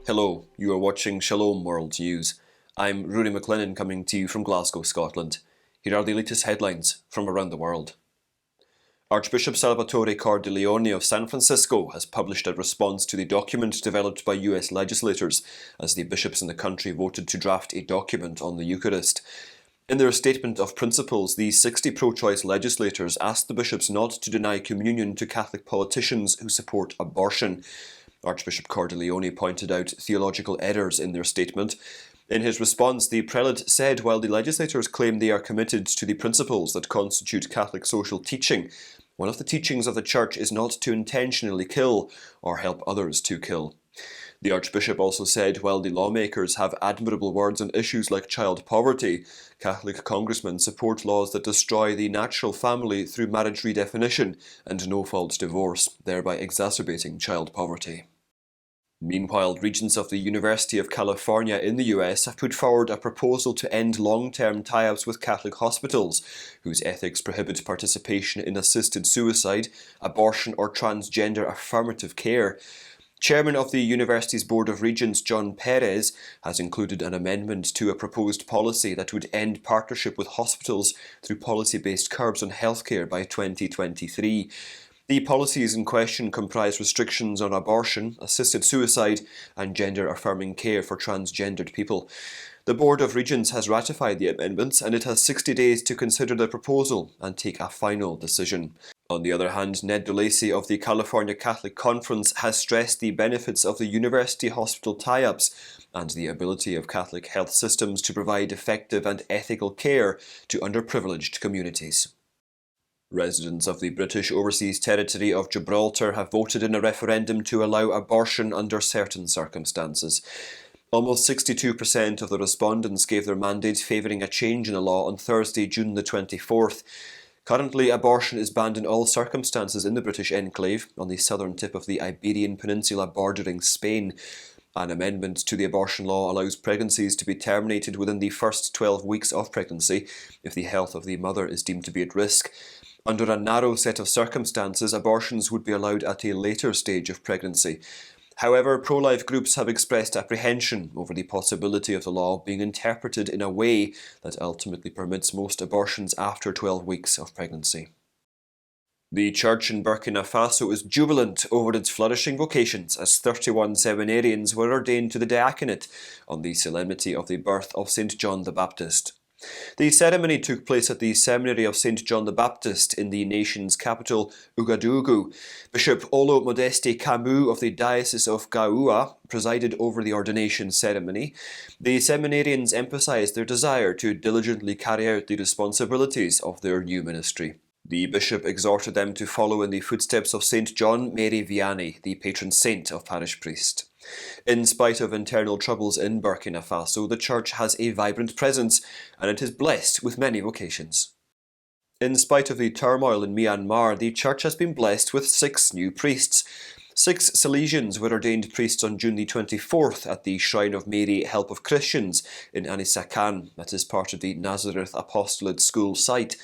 Hello, you are watching Shalom World News. I'm Rory McLennan coming to you from Glasgow, Scotland. Here are the latest headlines from around the world. Archbishop Salvatore Cordileone of San Francisco has published a response to the document developed by US legislators as the bishops in the country voted to draft a document on the Eucharist. In their statement of principles, the 60 pro-choice legislators asked the bishops not to deny communion to Catholic politicians who support abortion. Archbishop Cordileone pointed out theological errors in their statement. In his response, the prelate said while the legislators claim they are committed to the principles that constitute Catholic social teaching, one of the teachings of the Church is not to intentionally kill or help others to kill. The Archbishop also said while the lawmakers have admirable words on issues like child poverty, Catholic congressmen support laws that destroy the natural family through marriage redefinition and no-fault divorce, thereby exacerbating child poverty. Meanwhile, Regents of the University of California in the US have put forward a proposal to end long-term tie-ups with Catholic hospitals, whose ethics prohibit participation in assisted suicide, abortion or transgender-affirmative care. Chairman of the university's Board of Regents, John Perez, has included an amendment to a proposed policy that would end partnership with hospitals through policy-based curbs on healthcare by 2023. The policies in question comprise restrictions on abortion, assisted suicide, and gender-affirming care for transgendered people. The Board of Regents has ratified the amendments, and it has 60 days to consider the proposal and take a final decision. On the other hand, Ned DeLacy of the California Catholic Conference has stressed the benefits of the university hospital tie-ups and the ability of Catholic health systems to provide effective and ethical care to underprivileged communities. Residents of the British Overseas Territory of Gibraltar have voted in a referendum to allow abortion under certain circumstances. Almost 62% of the respondents gave their mandate favouring a change in the law on Thursday, June the 24th. Currently, abortion is banned in all circumstances in the British enclave on the southern tip of the Iberian Peninsula bordering Spain. An amendment to the abortion law allows pregnancies to be terminated within the first 12 weeks of pregnancy if the health of the mother is deemed to be at risk. Under a narrow set of circumstances, abortions would be allowed at a later stage of pregnancy. However, pro-life groups have expressed apprehension over the possibility of the law being interpreted in a way that ultimately permits most abortions after 12 weeks of pregnancy. The church in Burkina Faso is jubilant over its flourishing vocations as 31 seminarians were ordained to the diaconate on the solemnity of the birth of St. John the Baptist. The ceremony took place at the Seminary of St. John the Baptist in the nation's capital, Ouagadougou. Bishop Olo Modeste Camus of the Diocese of Gaoua presided over the ordination ceremony. The seminarians emphasised their desire to diligently carry out the responsibilities of their new ministry. The bishop exhorted them to follow in the footsteps of St. John Mary Vianney, the patron saint of parish priests. In spite of internal troubles in Burkina Faso, the church has a vibrant presence and it is blessed with many vocations. In spite of the turmoil in Myanmar, the church has been blessed with 6 new priests. 6 Salesians were ordained priests on June the 24th at the Shrine of Mary Help of Christians in Anisakan, that is part of the Nazareth Apostolate School site.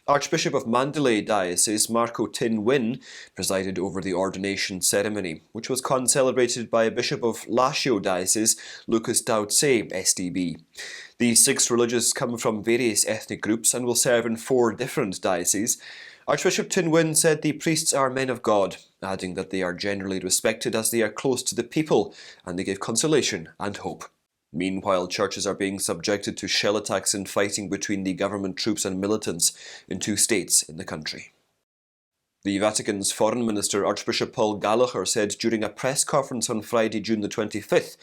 Archbishop of Mandalay Diocese Marco Tin Win presided over the ordination ceremony, which was concelebrated by Bishop of Lashio Diocese Lucas Dautse, SDB. The 6 religious come from various ethnic groups and will serve in 4 different dioceses. Archbishop Tin Win said the priests are men of God, adding that they are generally respected as they are close to the people and they give consolation and hope. Meanwhile, churches are being subjected to shell attacks and fighting between the government troops and militants in 2 states in the country. The Vatican's Foreign Minister, Archbishop Paul Gallagher, said during a press conference on Friday, June the 25th,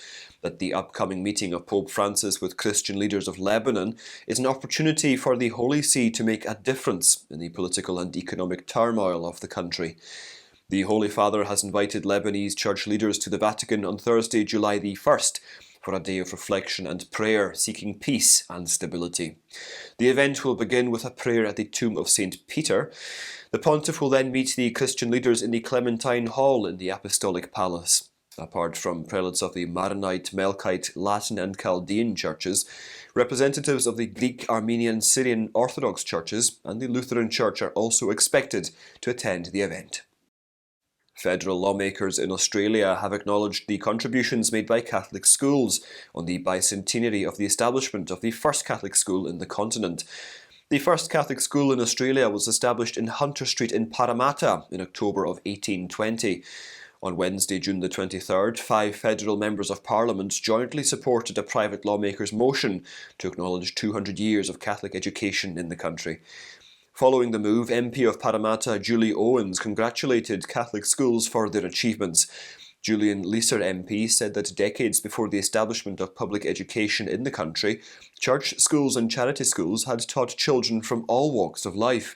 that the upcoming meeting of Pope Francis with Christian leaders of Lebanon is an opportunity for the Holy See to make a difference in the political and economic turmoil of the country. The Holy Father has invited Lebanese church leaders to the Vatican on Thursday, July the 1st, for a day of reflection and prayer, seeking peace and stability. The event will begin with a prayer at the tomb of St. Peter. The pontiff will then meet the Christian leaders in the Clementine Hall in the Apostolic Palace. Apart from prelates of the Maronite, Melkite, Latin and Chaldean churches, representatives of the Greek, Armenian, Syrian Orthodox churches and the Lutheran Church are also expected to attend the event. Federal lawmakers in Australia have acknowledged the contributions made by Catholic schools on the bicentenary of the establishment of the first Catholic school in the continent. The first Catholic school in Australia was established in Hunter Street in Parramatta in October of 1820. On Wednesday, June the 23rd, 5 federal members of Parliament jointly supported a private lawmaker's motion to acknowledge 200 years of Catholic education in the country. Following the move, MP of Parramatta Julie Owens congratulated Catholic schools for their achievements. Julian Leeser MP said that decades before the establishment of public education in the country, church schools and charity schools had taught children from all walks of life.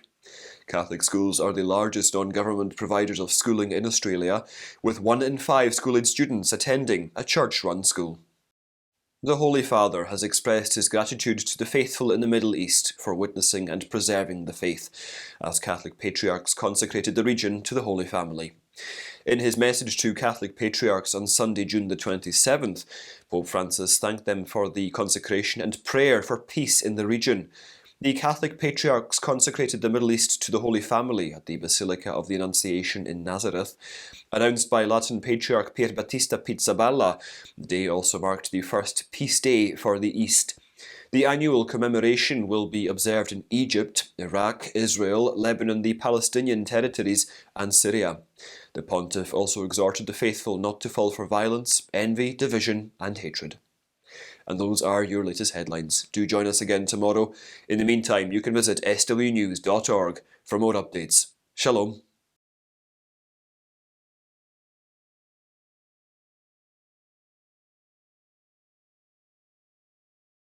Catholic schools are the largest non-government providers of schooling in Australia, with 1 in 5 school-age students attending a church-run school. The Holy Father has expressed his gratitude to the faithful in the Middle East for witnessing and preserving the faith, as Catholic patriarchs consecrated the region to the Holy Family. In his message to Catholic patriarchs on Sunday, June the 27th, Pope Francis thanked them for the consecration and prayer for peace in the region. The Catholic patriarchs consecrated the Middle East to the Holy Family at the Basilica of the Annunciation in Nazareth. Announced by Latin Patriarch Pier Battista Pizzaballa, the day also marked the first Peace Day for the East. The annual commemoration will be observed in Egypt, Iraq, Israel, Lebanon, the Palestinian territories, and Syria. The pontiff also exhorted the faithful not to fall for violence, envy, division, and hatred. And those are your latest headlines. Do join us again tomorrow. In the meantime, you can visit swnews.org for more updates. Shalom.